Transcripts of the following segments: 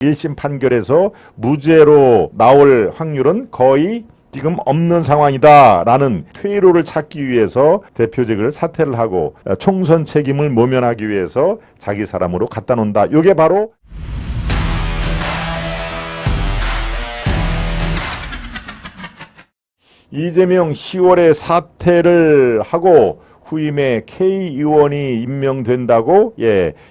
1심 판결에서 무죄로 나올 확률은 거의 지금 없는 상황이다라는 퇴로를 찾기 위해서 대표직을 사퇴를 하고 총선 책임을 모면하기 위해서 자기 사람으로 갖다 놓는다. 이게 바로 이재명 10월에 사퇴를 하고 후임에 K 의원이 임명된다고,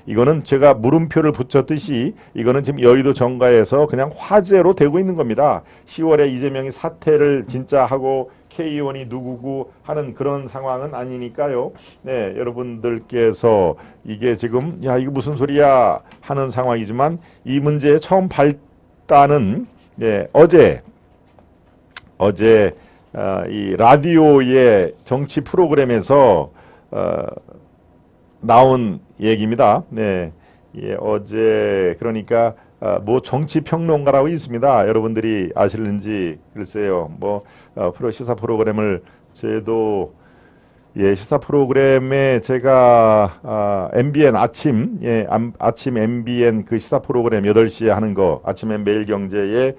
이거는 제가 물음표를 붙였듯이 이거는 지금 여의도 정가에서 그냥 화제로 되고 있는 겁니다. 10월에 이재명이 사퇴를 진짜 하고 K 의원이 누구고 하는 그런 상황은 아니니까요. 네, 여러분들께서 이게 지금 이거 무슨 소리야 하는 상황이지만 이 문제의 처음 발단은 어제 이 라디오의 정치 프로그램에서 나온 얘기입니다. 어제 그러니까 뭐 정치 평론가라고 있습니다. 여러분들이 아실는지 글쎄요. 시사 프로그램을 저도 시사 프로그램에 제가 MBN 아침 MBN 그 시사 프로그램 8시에 하는 거 아침에 매일경제에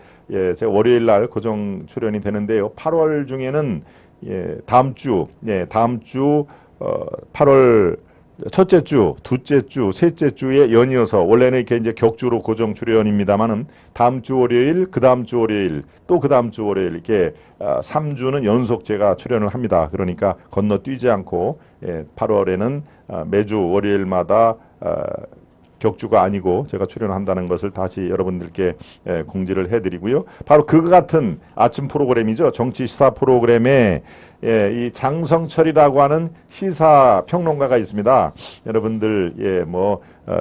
제가 월요일 날 고정 출연이 되는데요. 8월 중에는 다음 주 8월 첫째 주, 둘째 주, 셋째 주에 연이어서 원래는 이렇게 이제 격주로 고정 출연입니다만은 다음 주 월요일, 그 다음 주 월요일, 또 그 다음 주 월요일 이렇게 3주는 연속 제가 출연을 합니다. 그러니까 건너뛰지 않고 8월에는 매주 월요일마다 격주가 아니고 제가 출연한다는 것을 다시 여러분들께 공지를 해드리고요. 바로 그거 같은 아침 프로그램이죠. 정치 시사 프로그램에 이 장성철이라고 하는 시사 평론가가 있습니다. 여러분들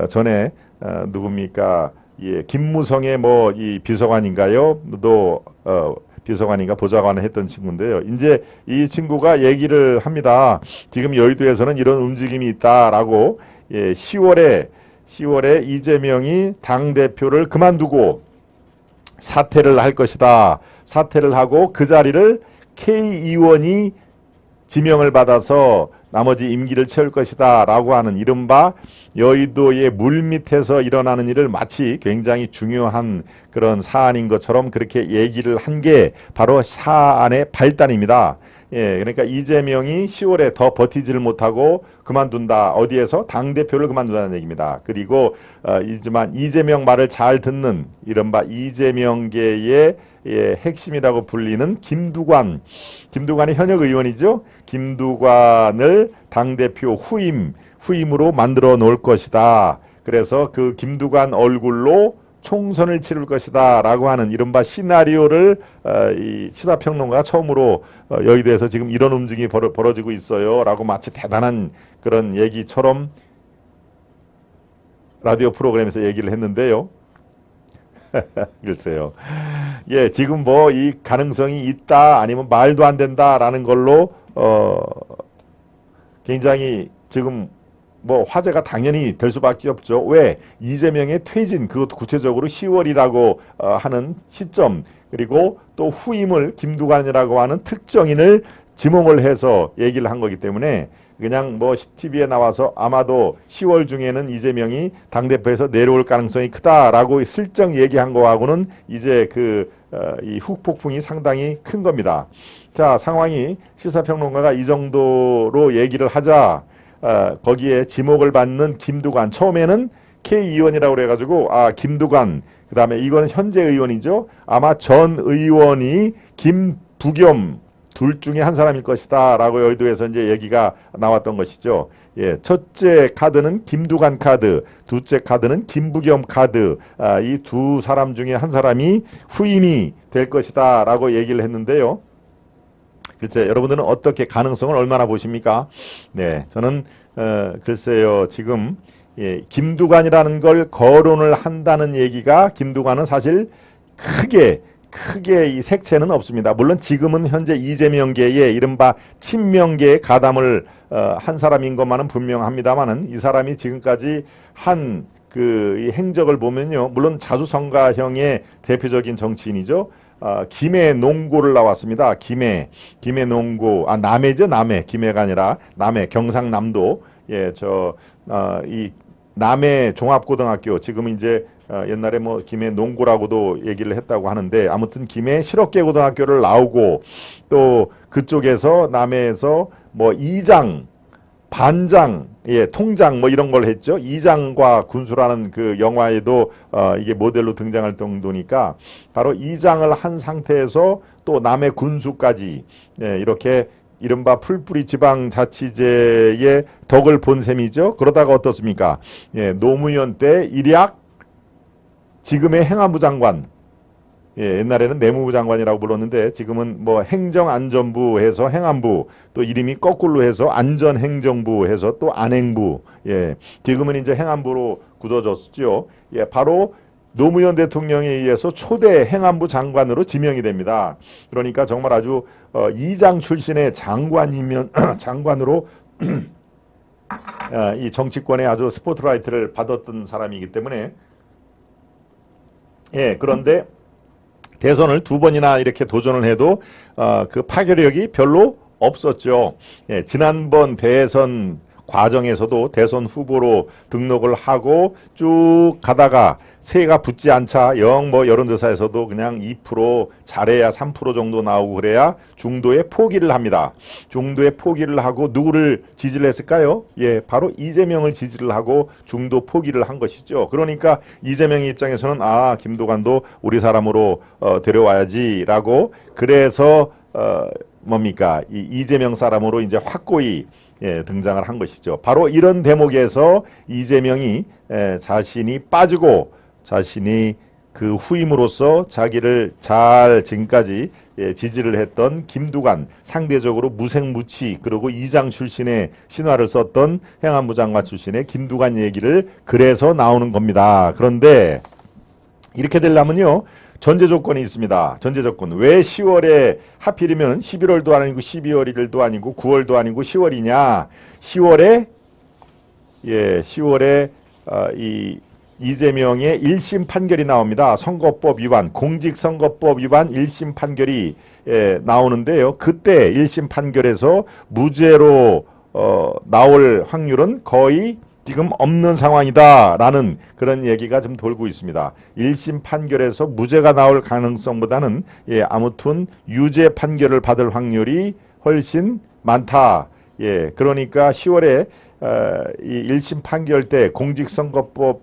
전에 누굽니까? 김무성의 이 비서관인가요? 또 비서관인가 보좌관을 했던 친구인데요. 이제 이 친구가 얘기를 합니다. 지금 여의도에서는 이런 움직임이 있다라고 10월에 이재명이 당대표를 그만두고 사퇴를 할 것이다. 사퇴를 하고 그 자리를 K 의원이 지명을 받아서 나머지 임기를 채울 것이다 라고 하는 이른바 여의도의 물밑에서 일어나는 일을 마치 굉장히 중요한 그런 사안인 것처럼 그렇게 얘기를 한 게 바로 사안의 발단입니다. 그러니까 이재명이 10월에 더 버티지를 못하고 그만둔다. 어디에서? 당대표를 그만둔다는 얘기입니다. 그리고 이재명 말을 잘 듣는 이른바 이재명계의 핵심이라고 불리는 김두관이 현역 의원이죠. 김두관을 당대표 후임으로 만들어 놓을 것이다. 그래서 그 김두관 얼굴로 총선을 치를 것이다 라고 하는 이른바 시나리오를 이 시사평론가가 처음으로 여의도에서 지금 이런 움직임이 벌어지고 있어요 라고 마치 대단한 그런 얘기처럼 라디오 프로그램에서 얘기를 했는데요. 글쎄요. 지금 이 가능성이 있다 아니면 말도 안 된다라는 걸로 굉장히 지금 화제가 당연히 될 수밖에 없죠. 왜? 이재명의 퇴진, 그것도 구체적으로 10월이라고 하는 시점, 그리고 또 후임을 김두관이라고 하는 특정인을 지목을 해서 얘기를 한 거기 때문에 그냥 TV에 나와서 아마도 10월 중에는 이재명이 당대표에서 내려올 가능성이 크다라고 슬쩍 얘기한 거하고는 이제 이 후폭풍이 상당히 큰 겁니다. 자, 상황이 시사평론가가 이 정도로 얘기를 하자 거기에 지목을 받는 김두관, 처음에는 K 의원이라고 그래가지고 김두관, 그 다음에 이거는 현재 의원이죠. 아마 전 의원이 김부겸 둘 중에 한 사람일 것이다 라고 여의도에서 이제 얘기가 나왔던 것이죠. 첫째 카드는 김두관 카드, 둘째 카드는 김부겸 카드, 이 두 사람 중에 한 사람이 후임이 될 것이다 라고 얘기를 했는데요. 글쎄 여러분들은 어떻게 가능성을 얼마나 보십니까? 저는 글쎄요 지금 김두관이라는 걸 거론을 한다는 얘기가 김두관은 사실 크게 이 색채는 없습니다. 물론 지금은 현재 이재명계의 이른바 친명계에 가담을 한 사람인 것만은 분명합니다만은 이 사람이 지금까지 한 이 행적을 보면요, 물론 자수성가형의 대표적인 정치인이죠. 김해 농고를 나왔습니다. 김해 농고, 남해죠, 남해. 김해가 아니라 남해, 경상남도. 이 남해 종합고등학교, 지금 이제 옛날에 뭐 김해 농구라고도 얘기를 했다고 하는데 아무튼 김해 실업계고등학교를 나오고 또 그쪽에서 남해에서 뭐 이장 반장, 예, 통장 뭐 이런 걸 했죠. 이장과 군수라는 그 영화에도 이게 모델로 등장할 정도니까 바로 이장을 한 상태에서 또 남해 군수까지 예, 이렇게 이른바 풀뿌리 지방자치제의 덕을 본 셈이죠. 그러다가 어떻습니까? 예, 노무현 때 일약 지금의 행안부 장관, 예, 옛날에는 내무부 장관이라고 불렀는데 지금은 뭐 행정안전부 해서 행안부, 또 이름이 거꾸로 해서 안전행정부 해서 또 안행부, 예, 지금은 이제 행안부로 굳어졌죠. 예, 바로 노무현 대통령에 의해서 초대 행안부 장관으로 지명이 됩니다. 그러니까 정말 아주 이장 출신의 장관이면 장관으로 이 정치권에 아주 스포트라이트를 받았던 사람이기 때문에 예, 그런데 대선을 2번이나 이렇게 도전을 해도 그 파괴력이 별로 없었죠. 예, 지난번 대선 과정에서도 대선 후보로 등록을 하고 쭉 가다가 새가 붙지 않자 영 뭐 여론조사에서도 그냥 2% 잘해야 3% 정도 나오고 그래야 중도에 포기를 합니다. 중도에 포기를 하고 누구를 지지를 했을까요? 예, 바로 이재명을 지지를 하고 중도 포기를 한 것이죠. 그러니까 이재명의 입장에서는 아, 김두관도 우리 사람으로 데려와야지라고 그래서 뭡니까? 이 이재명 사람으로 이제 확고히 예, 등장을 한 것이죠. 바로 이런 대목에서 이재명이 자신이 빠지고 자신이 그 후임으로서 자기를 잘 지금까지 지지를 했던 김두관, 상대적으로 무색무취 그리고 이장 출신의 신화를 썼던 행안부 장관 출신의 김두관 얘기를 그래서 나오는 겁니다. 그런데 이렇게 되려면요. 전제 조건이 있습니다. 전제 조건. 왜 10월에 하필이면 11월도 아니고 12월도 아니고 9월도 아니고 10월이냐. 10월에 이 이재명의 1심 판결이 나옵니다. 선거법 위반, 공직선거법 위반 1심 판결이 나오는데요. 그때 1심 판결에서 무죄로 나올 확률은 거의 지금 없는 상황이다라는 그런 얘기가 좀 돌고 있습니다. 1심 판결에서 무죄가 나올 가능성보다는 예, 아무튼 유죄 판결을 받을 확률이 훨씬 많다. 예, 그러니까 10월에 이 1심 판결 때 공직선거법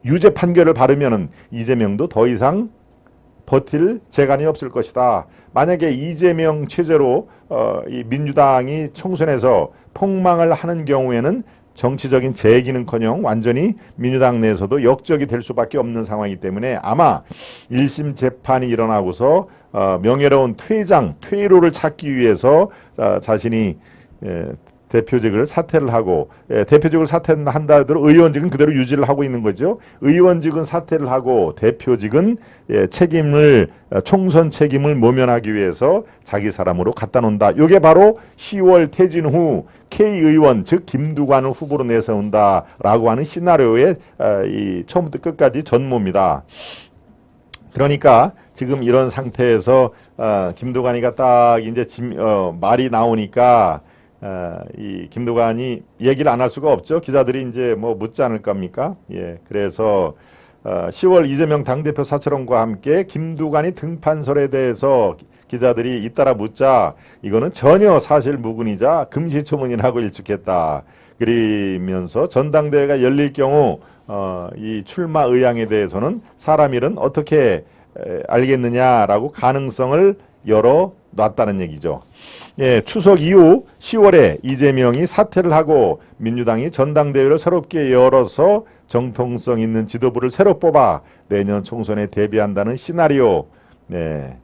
유죄 판결을 받으면은 이재명도 더 이상 버틸 재간이 없을 것이다. 만약에 이재명 체제로 이 민주당이 총선에서 폭망을 하는 경우에는 정치적인 재기는커녕 완전히 민주당 내에서도 역적이 될 수밖에 없는 상황이기 때문에 아마 1심 재판이 일어나고서 명예로운 퇴로를 찾기 위해서 자신이 대표직을 사퇴를 하고 대표직을 사퇴한다 하더라도 의원직은 그대로 유지를 하고 있는 거죠. 의원직은 사퇴를 하고 대표직은 책임을 총선 책임을 모면하기 위해서 자기 사람으로 갖다 놓는다. 이게 바로 10월 퇴진 후 K의원 즉 김두관을 후보로 내세운다라고 하는 시나리오의 이 처음부터 끝까지 전모입니다. 그러니까 지금 이런 상태에서 김두관이가 딱 이제 말이 나오니까 이 김두관이 얘기를 안 할 수가 없죠. 기자들이 이제 뭐 묻지 않을 겁니까? 예, 그래서 10월 이재명 당대표 사찰원과 함께 김두관이 등판설에 대해서 기자들이 잇따라 묻자 이거는 전혀 사실 무근이자 금시초문이라고 일축했다. 그러면서 전당대회가 열릴 경우 이 출마 의향에 대해서는 사람 일은 어떻게 알겠느냐라고 가능성을 열어놨다는 얘기죠. 예, 추석 이후 10월에 이재명이 사퇴를 하고 민주당이 전당대회를 새롭게 열어서 정통성 있는 지도부를 새로 뽑아 내년 총선에 대비한다는 시나리오. 네,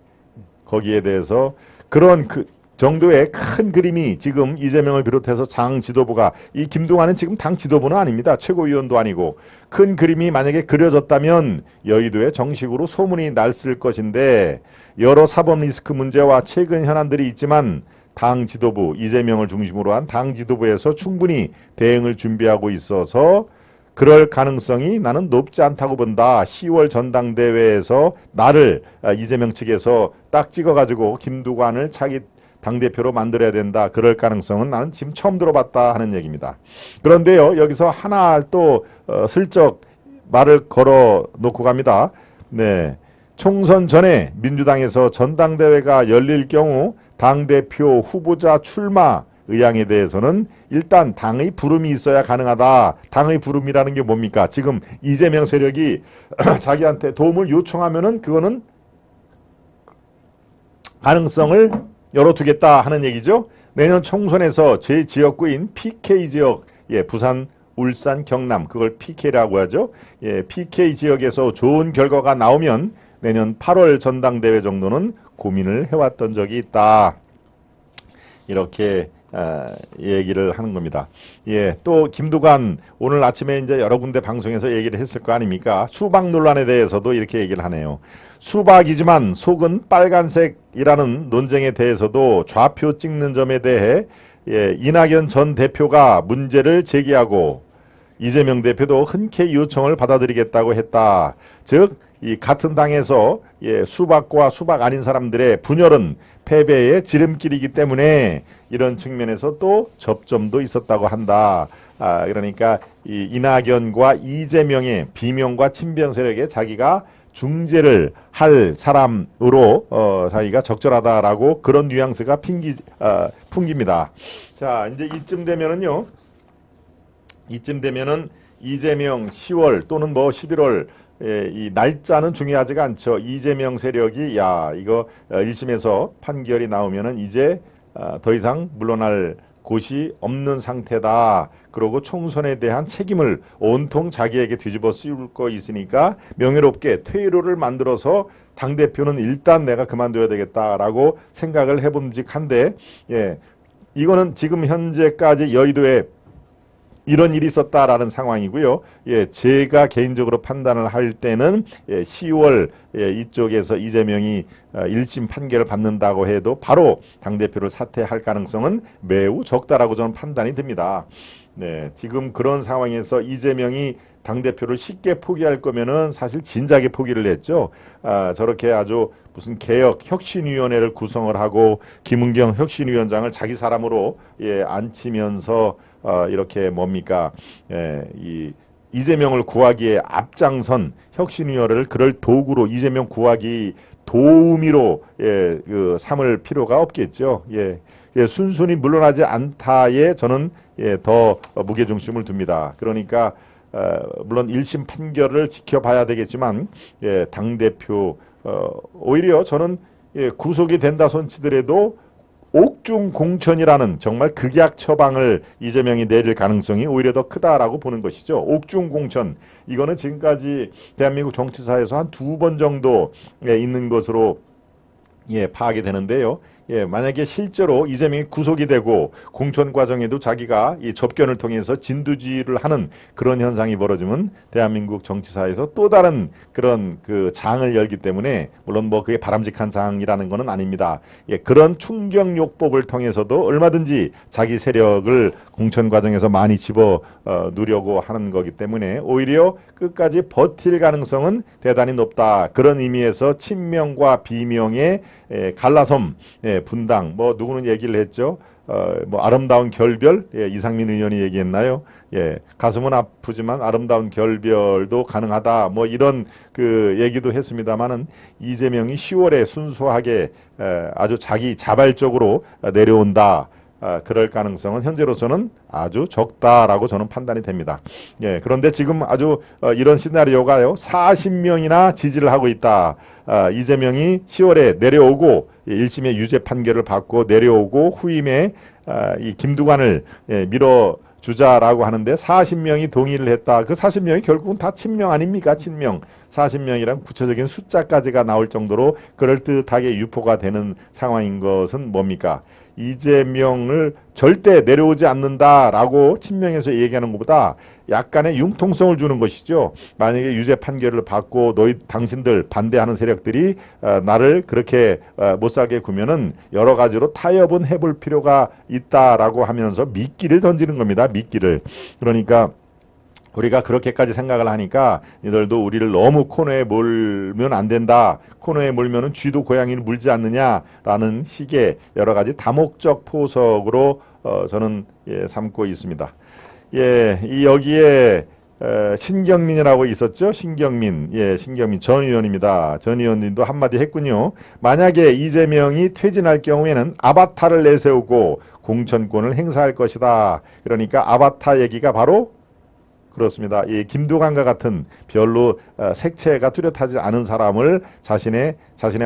거기에 대해서 그런 그 정도의 큰 그림이 지금 이재명을 비롯해서 장 지도부가 이 김두관은 지금 당 지도부는 아닙니다. 최고위원도 아니고 큰 그림이 만약에 그려졌다면 여의도에 정식으로 소문이 났을 것인데 여러 사법 리스크 문제와 최근 현안들이 있지만 당 지도부 이재명을 중심으로 한 당 지도부에서 충분히 대응을 준비하고 있어서 그럴 가능성이 나는 높지 않다고 본다. 10월 전당대회에서 나를 이재명 측에서 딱 찍어가지고 김두관을 차기 당대표로 만들어야 된다. 그럴 가능성은 나는 지금 처음 들어봤다 하는 얘기입니다. 그런데요. 여기서 하나 또 슬쩍 말을 걸어 놓고 갑니다. 네. 총선 전에 민주당에서 전당대회가 열릴 경우 당대표 후보자 출마 의향에 대해서는 일단 당의 부름이 있어야 가능하다. 당의 부름이라는 게 뭡니까? 지금 이재명 세력이 자기한테 도움을 요청하면은 그거는 가능성을 열어두겠다 하는 얘기죠. 내년 총선에서 제 지역구인 PK 지역, 부산, 울산, 경남, 그걸 PK라고 하죠. PK 지역에서 좋은 결과가 나오면 내년 8월 전당대회 정도는 고민을 해왔던 적이 있다. 이렇게 얘기를 하는 겁니다. 또 김두관 오늘 아침에 이제 여러 군데 방송에서 얘기를 했을 거 아닙니까? 수박 논란에 대해서도 이렇게 얘기를 하네요. 수박이지만 속은 빨간색이라는 논쟁에 대해서도 좌표 찍는 점에 대해 이낙연 전 대표가 문제를 제기하고 이재명 대표도 흔쾌히 요청을 받아들이겠다고 했다. 즉 이 같은 당에서 수박과 수박 아닌 사람들의 분열은 패배의 지름길이기 때문에 이런 측면에서 또 접점도 있었다고 한다. 그러니까 이 이낙연과 이재명의 비명과 친명 세력에 자기가 중재를 할 사람으로 자기가 적절하다라고 그런 뉘앙스가 풍깁니다. 자, 이제 이쯤 되면은 이재명 10월 또는 뭐 11월 이 날짜는 중요하지가 않죠. 이재명 세력이 이거 1심에서 판결이 나오면은 이제 더 이상 물러날 곳이 없는 상태다. 그러고 총선에 대한 책임을 온통 자기에게 뒤집어 씌울 거 있으니까 명예롭게 퇴로를 만들어서 당대표는 일단 내가 그만둬야 되겠다라고 생각을 해봄직한데 이거는 지금 현재까지 여의도에 이런 일이 있었다라는 상황이고요. 제가 개인적으로 판단을 할 때는 10월 이쪽에서 이재명이 1심 판결을 받는다고 해도 바로 당대표를 사퇴할 가능성은 매우 적다라고 저는 판단이 듭니다. 네, 지금 그런 상황에서 이재명이 당대표를 쉽게 포기할 거면은 사실 진작에 포기를 했죠. 저렇게 아주 무슨 개혁 혁신위원회를 구성을 하고 김은경 혁신위원장을 자기 사람으로 앉히면서 이렇게 뭡니까? 이재명을 구하기에 앞장선 혁신위원회를 그럴 도구로 이재명 구하기 도우미로 삼을 필요가 없겠죠. 순순히 물러나지 않다에 저는 더 무게중심을 둡니다. 그러니까 물론 1심 판결을 지켜봐야 되겠지만 당대표 오히려 저는 구속이 된다 손치더라도 옥중 공천이라는 정말 극약 처방을 이재명이 내릴 가능성이 오히려 더 크다라고 보는 것이죠. 옥중 공천 이거는 지금까지 대한민국 정치사에서 한 2번 정도 있는 것으로 파악이 되는데요. 만약에 실제로 이재명이 구속이 되고 공천 과정에도 자기가 이 접견을 통해서 진두지휘를 하는 그런 현상이 벌어지면 대한민국 정치사에서 또 다른 그런 그 장을 열기 때문에 물론 뭐 그게 바람직한 장이라는 것은 아닙니다. 그런 충격요법을 통해서도 얼마든지 자기 세력을 공천 과정에서 많이 집어 누려고 하는 거기 때문에 오히려 끝까지 버틸 가능성은 대단히 높다. 그런 의미에서 친명과 비명의 갈라섬 분당 뭐 누구는 얘기를 했죠. 뭐 아름다운 결별 이상민 의원이 얘기했나요? 가슴은 아프지만 아름다운 결별도 가능하다. 뭐 이런 그 얘기도 했습니다만은 이재명이 10월에 순수하게 아주 자기 자발적으로 내려온다. 그럴 가능성은 현재로서는 아주 적다라고 저는 판단이 됩니다. 그런데 지금 아주 이런 시나리오가요. 40명이나 지지를 하고 있다. 이재명이 10월에 내려오고 1심의 유죄 판결을 받고 내려오고 후임에 이 김두관을 밀어주자라고 하는데 40명이 동의를 했다. 그 40명이 결국은 다 친명 아닙니까? 친명. 40명이란 구체적인 숫자까지가 나올 정도로 그럴듯하게 유포가 되는 상황인 것은 뭡니까? 이재명을 절대 내려오지 않는다라고 친명에서 얘기하는 것보다 약간의 융통성을 주는 것이죠. 만약에 유죄 판결을 받고 당신들 반대하는 세력들이 나를 그렇게 못 살게 구면은 여러 가지로 타협은 해볼 필요가 있다라고 하면서 미끼를 던지는 겁니다. 미끼를. 그러니까 우리가 그렇게까지 생각을 하니까 이들도 우리를 너무 코너에 몰면 안 된다. 코너에 몰면은 쥐도 고양이를 물지 않느냐라는 식의 여러 가지 다목적 포석으로 저는 삼고 있습니다. 여기에 신경민이라고 있었죠. 신경민, 예, 신경민 전 의원입니다. 전 의원님도 한마디 했군요. 만약에 이재명이 퇴진할 경우에는 아바타를 내세우고 공천권을 행사할 것이다. 그러니까 아바타 얘기가 바로 그렇습니다. 이 김두관과 같은 별로 색채가 뚜렷하지 않은 사람을 자신의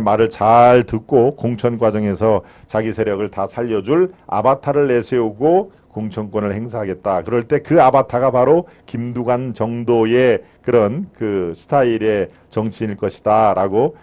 말을 잘 듣고 공천 과정에서 자기 세력을 다 살려줄 아바타를 내세우고 공천권을 행사하겠다. 그럴 때 그 아바타가 바로 김두관 정도의 그런 그 스타일의 정치인일 것이다라고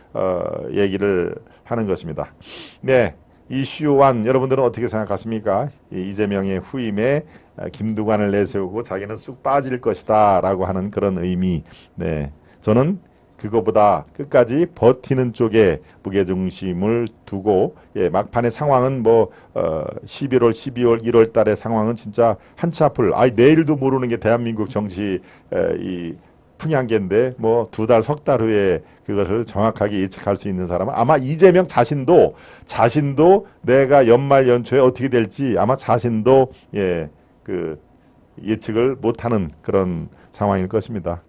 얘기를 하는 것입니다. 네, 이슈 1 여러분들은 어떻게 생각하십니까? 이재명의 후임에 김두관을 내세우고 자기는 쑥 빠질 것이다라고 하는 그런 의미. 네, 저는 그거보다 끝까지 버티는 쪽에 무게중심을 두고, 예, 막판의 상황은 뭐 11월, 12월, 1월 달의 상황은 진짜 한치 앞을 내일도 모르는 게 대한민국 정치 이 풍향계인데 뭐 2달, 3달 후에 그것을 정확하게 예측할 수 있는 사람은 아마 이재명 자신도 내가 연말 연초에 어떻게 될지 아마 자신도 예, 그 예측을 못하는 그런 상황일 것입니다.